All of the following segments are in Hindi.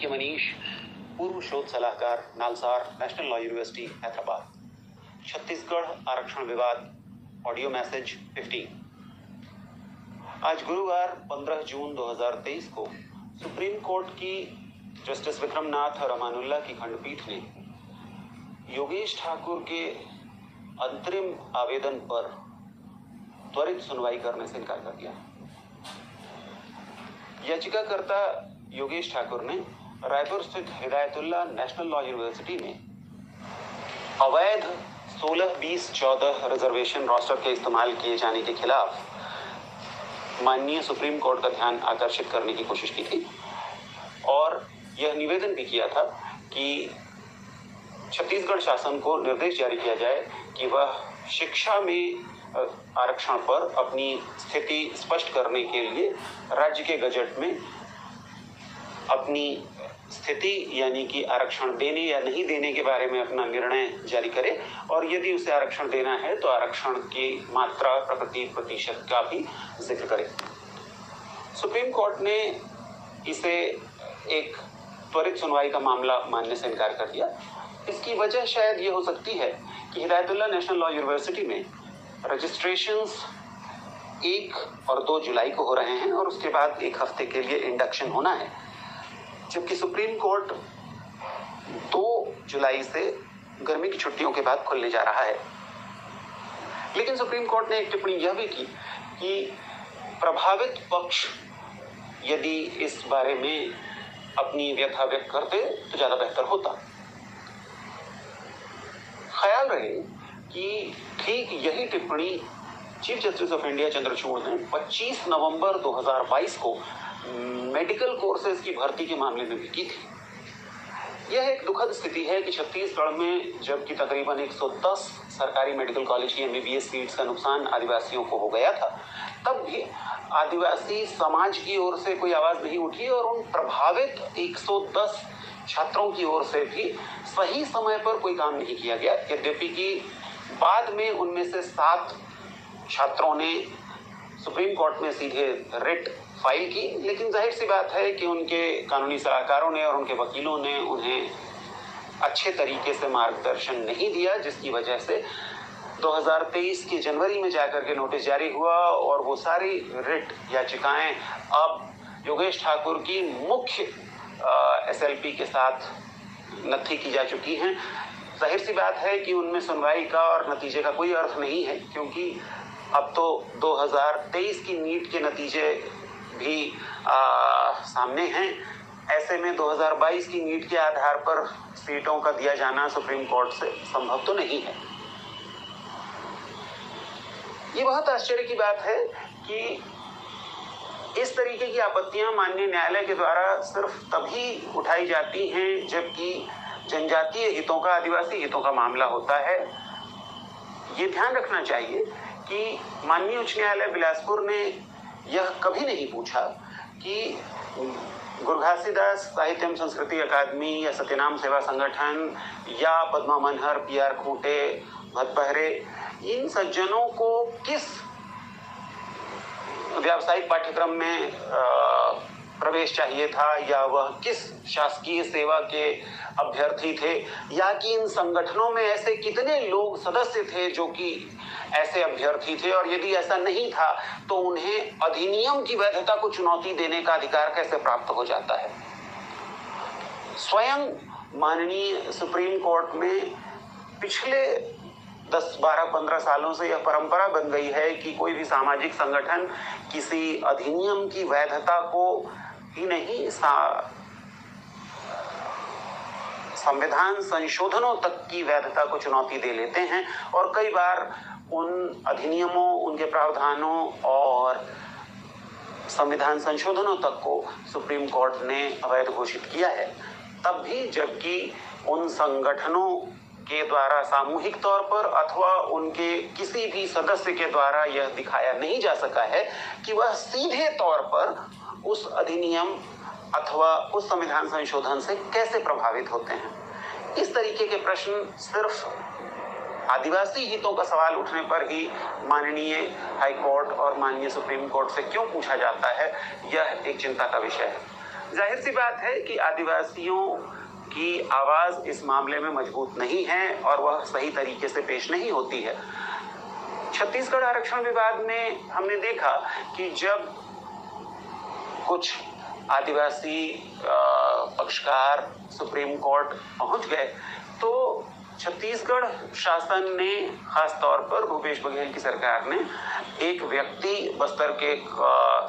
के मनीष, पूर्व शोध सलाहकार, NALSAR, national law university, Hyderabad. Chhattisgarh आरक्षण विवाद, ऑडियो मैसेज 15। आज गुरुवार 15 जून 2023 को सुप्रीम कोर्ट की जस्टिस विक्रमनाथ रमानुल्ला की खंडपीठ ने योगेश ठाकुर के अंतरिम आवेदन पर त्वरित सुनवाई करने से इनकार कर दिया। याचिकाकर्ता योगेश ठाकुर ने रायपुर स्थित हिदायतुल्ला नेशनल लॉ यूनिवर्सिटी में अवैध 16, 20, 14 रिजर्वेशन रोस्टर के इस्तेमाल किए जाने के खिलाफ माननीय सुप्रीम कोर्ट का ध्यान आकर्षित करने की कोशिश की थी और यह निवेदन भी किया था कि छत्तीसगढ़ शासन को निर्देश जारी किया जाए कि वह शिक्षा में आरक्षण पर अपनी स्थिति स्पष्ट करने के लिए राज्य के गजट में अपनी स्थिति यानी कि आरक्षण देने या नहीं देने के बारे में अपना निर्णय जारी करे और यदि उसे आरक्षण देना है तो आरक्षण की मात्रा, प्रकृति, प्रतिशत का भी जिक्र करे। सुप्रीम कोर्ट ने इसे एक त्वरित सुनवाई का मामला मानने से इनकार कर दिया। इसकी वजह शायद ये हो सकती है कि हिदायतुल्ला नेशनल लॉ यूनिवर्सिटी में रजिस्ट्रेशंस 1 और 2 जुलाई को हो रहे हैं और उसके बाद 1 हफ्ते के लिए इंडक्शन होना है, जबकि सुप्रीम कोर्ट 2 जुलाई से गर्मी की छुट्टियों के बाद खुलने जा रहा है। लेकिन सुप्रीम कोर्ट ने एक टिप्पणी यह भी की कि प्रभावित पक्ष यदि इस बारे में अपनी व्यथा व्यक्त करते तो ज्यादा बेहतर होता। ख्याल रहे कि ठीक यही टिप्पणी chief justice of India Chandrachud ने 25 नवंबर 2022 को मेडिकल कोर्सेज की भर्ती के मामले में भी की थी। यह एक दुखद स्थिति है कि छत्तीसगढ़ में जबकि तकरीबन 110 सरकारी मेडिकल कॉलेज की MBBS सीट्स का नुकसान आदिवासियों को हो गया था, तब भी आदिवासी समाज की ओर से कोई आवाज नहीं उठी और उन प्रभावित 110 छात्रों की ओर से भी सही समय पर कोई काम नहीं किया गया। यद्यपि कि बाद में उनमें से 7 छात्रों ने सुप्रीम कोर्ट में सीधे रिट फाइल की, लेकिन जाहिर सी बात है कि उनके कानूनी सलाहकारों ने और उनके वकीलों ने उन्हें अच्छे तरीके से मार्गदर्शन नहीं दिया, जिसकी वजह से 2023 की जनवरी में जाकर के नोटिस जारी हुआ और वो सारी रिट याचिकाएं अब योगेश ठाकुर की मुख्य SLP के साथ नत्थी की जा चुकी हैं। जाहिर सी बात है कि उनमें सुनवाई का और नतीजे का कोई अर्थ नहीं है, क्योंकि अब तो 2023 की नीट के नतीजे भी सामने हैं। ऐसे में 2022 की नीट के आधार पर सीटों का दिया जाना सुप्रीम कोर्ट से संभव तो नहीं है। ये बहुत आश्चर्य की बात है कि इस तरीके की आपत्तियां माननीय न्यायालय के द्वारा सिर्फ तभी उठाई जाती हैं जबकि जनजातीय हितों का, आदिवासी हितों का मामला होता है। ये ध्यान रखना चाहिए कि माननीय उच्च न्यायालय बिलासपुर ने यह कभी नहीं पूछा कि गुरु घासीदास साहित्य एवं संस्कृति अकादमी या सत्यनाम सेवा संगठन या पद्मा मनहर, PR खूंटे, भतपहरे, इन सज्जनों को किस व्यावसायिक पाठ्यक्रम में प्रवेश चाहिए था या वह किस शासकीय सेवा के अभ्यर्थी थे या कि इन संगठनों में ऐसे कितने लोग सदस्य थे जो कि ऐसे अभ्यर्थी थे, और यदि ऐसा नहीं था तो उन्हें अधिनियम की वैधता को चुनौती देने का अधिकार कैसे प्राप्त हो जाता है। स्वयं माननीय सुप्रीम कोर्ट में पिछले 10, 12, 15 सालों से यह परंपरा बन गई है कि कोई भी सामाजिक संगठन किसी अधिनियम की वैधता को ही नहीं, संविधान संशोधनों तक की वैधता को चुनौती दे लेते हैं और कई बार उन अधिनियमों, उनके प्रावधानों और संविधान संशोधनों तक को सुप्रीम कोर्ट ने अवैध घोषित किया है। तब भी जबकि उन संगठनों के द्वारा सामूहिक तौर पर अथवा उनके किसी भी सदस्य के द्वारा यह दिखाया नहीं जा सका है कि वह सीधे तौर पर उस अधिनियम अथवा उस संविधान संशोधन से कैसे प्रभावित होते हैं। इस तरीके के प्रश्न सिर्फ आदिवासी हितों का सवाल उठने पर ही माननीय हाई कोर्ट और माननीय सुप्रीम कोर्ट से क्यों पूछा जाता है, यह एक चिंता का विषय है। जाहिर सी बात है कि आदिवासियों की आवाज इस मामले में मजबूत नहीं है और वह सही तरीके से पेश नहीं होती है। छत्तीसगढ़ आरक्षण विवाद में हमने देखा कि जब कुछ आदिवासी पक्षकार सुप्रीम कोर्ट पहुंच गए तो छत्तीसगढ़ शासन ने, खासतौर पर भूपेश बघेल की सरकार ने, एक व्यक्ति, बस्तर के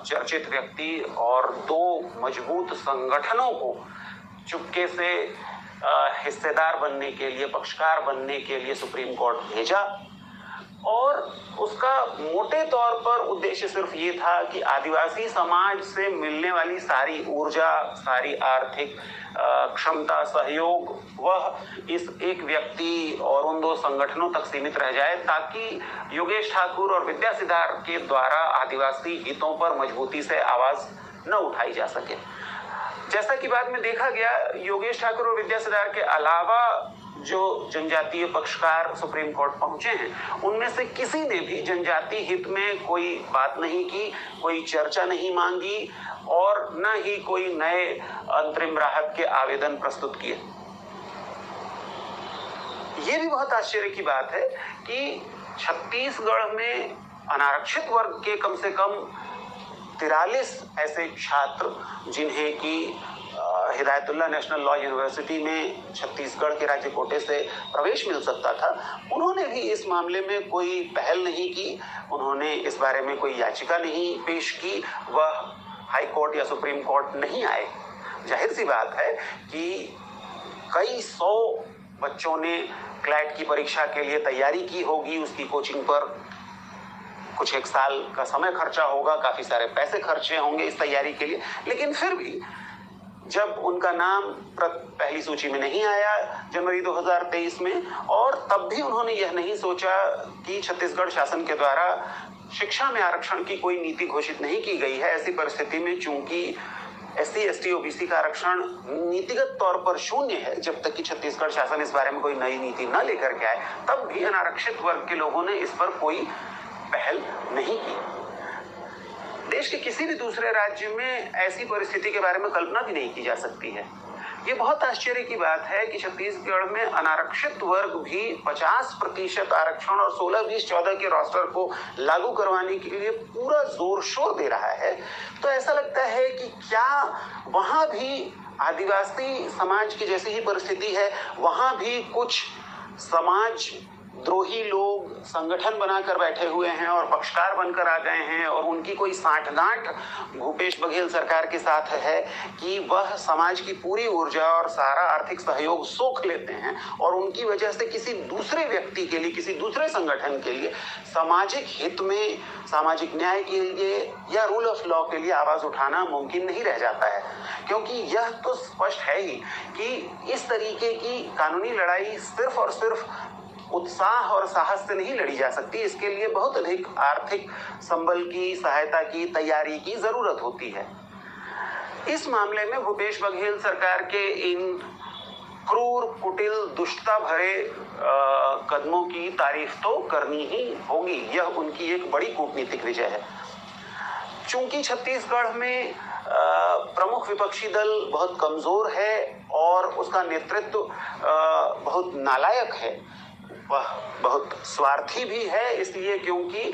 चर्चित व्यक्ति और 2 मजबूत संगठनों को चुपके से हिस्सेदार बनने के लिए, पक्षकार बनने के लिए सुप्रीम कोर्ट भेजा और उसका मोटे तौर पर उद्देश्य सिर्फ ये था कि आदिवासी समाज से मिलने वाली सारी ऊर्जा, सारी आर्थिक क्षमता, सहयोग वह इस एक व्यक्ति और उन 2 संगठनों तक सीमित रह जाए ताकि योगेश ठाकुर और विद्या सिद्धार के द्वारा आदिवासी हितों पर मजबूती से आवाज न उठाई जा सके। जैसा कि बाद में देखा गया, योगेश ठाकुर और विद्या सिद्धार के अलावा जो जनजातीय पक्षकार सुप्रीम कोर्ट पहुंचे हैं, उनमें से किसी ने भी जनजाति हित में कोई बात नहीं की, कोई चर्चा नहीं मांगी और न ही कोई नए अंतरिम राहत के आवेदन प्रस्तुत किए। ये भी बहुत आश्चर्य की बात है कि छत्तीसगढ़ में अनारक्षित वर्ग के कम से कम 43 ऐसे छात्र जिन्हें कि हिदायतुल्लाह नेशनल लॉ यूनिवर्सिटी में छत्तीसगढ़ के राज्य कोटे से प्रवेश मिल सकता था, उन्होंने भी इस मामले में कोई पहल नहीं की, उन्होंने इस बारे में कोई याचिका नहीं पेश की, वह हाई कोर्ट या सुप्रीम कोर्ट नहीं आए। जाहिर सी बात है कि कई 100 बच्चों ने क्लैट की परीक्षा के लिए तैयारी की होगी, उसकी कोचिंग पर कुछ 1 साल का समय खर्चा होगा, काफी सारे पैसे खर्चे होंगे इस तैयारी के लिए, लेकिन फिर भी जब उनका नाम पहली सूची में नहीं आया जनवरी 2023 में, और तब भी उन्होंने यह नहीं सोचा कि छत्तीसगढ़ शासन के द्वारा शिक्षा में आरक्षण की कोई नीति घोषित नहीं की गई है। ऐसी परिस्थिति में चूंकि SC, ST, OBC का आरक्षण नीतिगत तौर पर शून्य है, जब तक कि छत्तीसगढ़ शासन इस बारे में कोई नई नीति न लेकर के आए, तब भी अनारक्षित वर्ग के लोगों ने इस पर कोई पहल नहीं की। देश के किसी भी दूसरे राज्य में ऐसी परिस्थिति के बारे में कल्पना भी नहीं की जा सकती है। ये बहुत आश्चर्य की बात है कि छत्तीसगढ़ में अनारक्षित वर्ग भी 50% आरक्षण और 16, 20, 14 के रोस्टर को लागू करवाने के लिए पूरा जोर शोर दे रहा है। तो ऐसा लगता है कि क्या वहां भी आदिवासी समाज की जैसी ही परिस्थिति है, वहां भी कुछ समाज द्रोही लोग संगठन बनाकर बैठे हुए हैं और पक्षकार बनकर आ गए हैं और उनकी कोई साठगांठ भूपेश बघेल सरकार के साथ है कि वह समाज की पूरी ऊर्जा और सारा आर्थिक सहयोग सोख लेते हैं और उनकी वजह से किसी दूसरे व्यक्ति के लिए, किसी दूसरे संगठन के लिए सामाजिक हित में, सामाजिक न्याय के लिए या रूल ऑफ लॉ के लिए आवाज उठाना मुमकिन नहीं रह जाता है। क्योंकि यह तो स्पष्ट है ही कि इस तरीके की कानूनी लड़ाई सिर्फ और सिर्फ उत्साह और साहस से नहीं लड़ी जा सकती, इसके लिए बहुत अधिक आर्थिक संबल की, सहायता की, तैयारी की जरूरत होती है। इस मामले में भूपेश बघेल सरकार के इन क्रूर, कुटिल, दुष्टता भरे कदमों की तारीफ तो करनी ही होगी। यह उनकी एक बड़ी कूटनीतिक विजय है। चूंकि छत्तीसगढ़ में प्रमुख विपक्षी दल बहुत कमजोर है और उसका नेतृत्व बहुत नालायक है, वह बहुत स्वार्थी भी है, इसलिए क्योंकि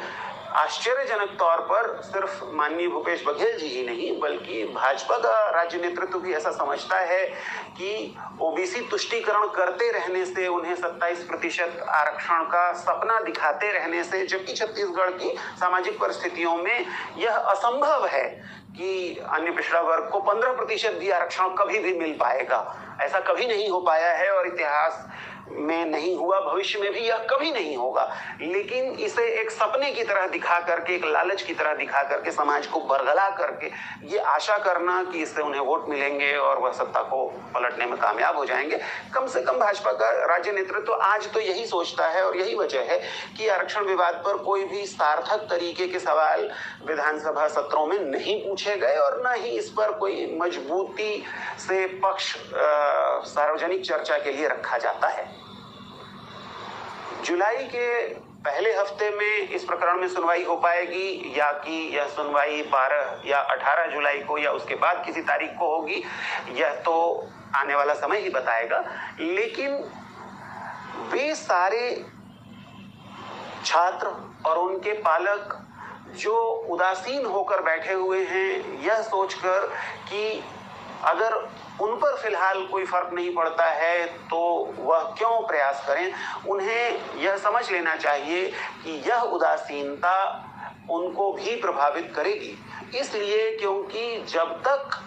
आश्चर्यजनक तौर पर सिर्फ माननीय भूपेश बघेल जी ही नहीं बल्कि भाजपा का राज्य नेतृत्व भी ऐसा समझता है कि ओबीसी तुष्टीकरण करते रहने से, उन्हें 27% आरक्षण का सपना दिखाते रहने से, जबकि छत्तीसगढ़ की सामाजिक परिस्थितियों में यह असंभव है कि अन्य पिछड़ा वर्ग को 15% भी आरक्षण कभी भी मिल पाएगा। ऐसा कभी नहीं हो पाया है और इतिहास में नहीं हुआ, भविष्य में भी यह कभी नहीं होगा। लेकिन इसे एक सपने की तरह दिखा करके, एक लालच की तरह दिखा करके, समाज को बरगला करके ये आशा करना कि इससे उन्हें वोट मिलेंगे और वह सत्ता को पलटने में कामयाब हो जाएंगे, कम से कम भाजपा का राज्य नेतृत्व आज तो यही सोचता है और यही वजह है कि आरक्षण विवाद पर कोई भी सार्थक तरीके के सवाल विधानसभा सत्रों में नहीं पूछे गए और न ही इस पर कोई मजबूती से पक्ष सार्वजनिक चर्चा के लिए रखा जाता है। जुलाई के पहले हफ्ते में इस प्रकरण में सुनवाई हो पाएगी या कि यह सुनवाई 12 या 18 जुलाई को या उसके बाद किसी तारीख को होगी, यह तो आने वाला समय ही बताएगा। लेकिन वे सारे छात्र और उनके पालक जो उदासीन होकर बैठे हुए हैं, यह सोचकर कि अगर उन पर फिलहाल कोई फर्क नहीं पड़ता है तो वह क्यों प्रयास करें, उन्हें यह समझ लेना चाहिए कि यह उदासीनता उनको भी प्रभावित करेगी। इसलिए क्योंकि जब तक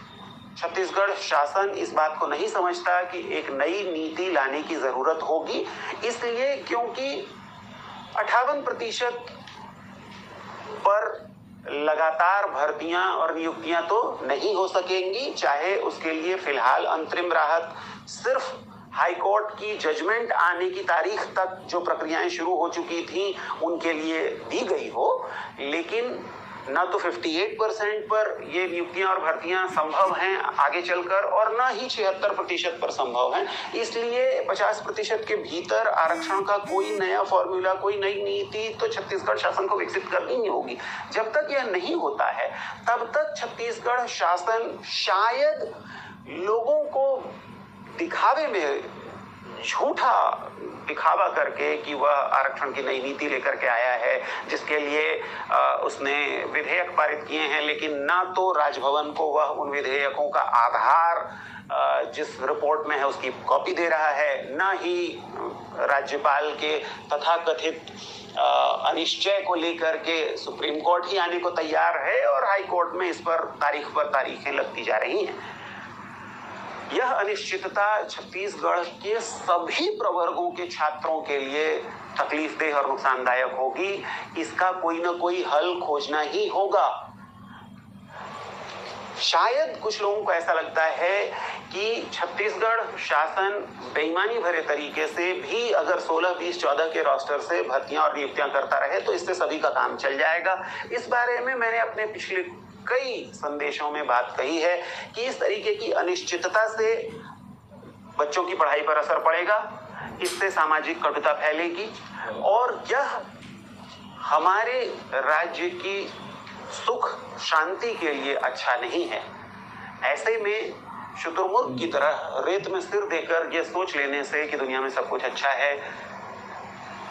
छत्तीसगढ़ शासन इस बात को नहीं समझता कि एक नई नीति लाने की जरूरत होगी, इसलिए क्योंकि 58% पर लगातार भर्तियां और नियुक्तियां तो नहीं हो सकेंगी, चाहे उसके लिए फिलहाल अंतरिम राहत सिर्फ हाईकोर्ट की जजमेंट आने की तारीख तक जो प्रक्रियाएं शुरू हो चुकी थी उनके लिए दी गई हो। लेकिन न तो 58% पर ये नियुक्तियां और भर्तियां संभव हैं आगे चलकर, और न ही 76% पर संभव हैं। इसलिए 50% के भीतर आरक्षण का कोई नया फॉर्मूला, कोई नई नीति तो छत्तीसगढ़ शासन को विकसित करनी ही होगी। जब तक यह नहीं होता है तब तक छत्तीसगढ़ शासन शायद लोगों को दिखावे में झूठा दिखावा करके कि वह आरक्षण की नई नीति लेकर के आया है, जिसके लिए उसने विधेयक पारित किए हैं, लेकिन ना तो राजभवन को वह उन विधेयकों का आधार जिस रिपोर्ट में है उसकी कॉपी दे रहा है, ना ही राज्यपाल के तथाकथित अनिश्चय को लेकर के सुप्रीम कोर्ट ही आने को तैयार है, और हाई कोर्ट में इस पर तारीखें लगती जा रही हैं। यह अनिश्चितता छत्तीसगढ़ के सभी प्रवर्गों के छात्रों के लिए तकलीफदेह और नुकसानदायक होगी। इसका कोई ना कोई हल खोजना ही होगा। शायद कुछ लोगों को ऐसा लगता है कि छत्तीसगढ़ शासन बेईमानी भरे तरीके से भी अगर 16, 20, 14 के रोस्टर से भर्तियां और नियुक्तियां करता रहे तो इससे सभी का काम चल जाएगा। इस बारे में मैंने अपने पिछले कई संदेशों में बात कही है कि इस तरीके की अनिश्चितता से बच्चों की पढ़ाई पर असर पड़ेगा, इससे सामाजिक कटुता फैलेगी, और यह हमारे राज्य की सुख शांति के लिए अच्छा नहीं है। ऐसे में शुतुरमुर्ग की तरह रेत में सिर देकर यह सोच लेने से कि दुनिया में सब कुछ अच्छा है,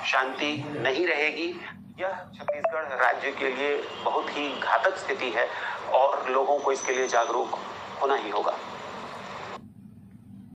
शांति नहीं रहेगी, यह छत्तीसगढ़ राज्य के लिए बहुत ही घातक स्थिति है और लोगों को इसके लिए जागरूक होना ही होगा।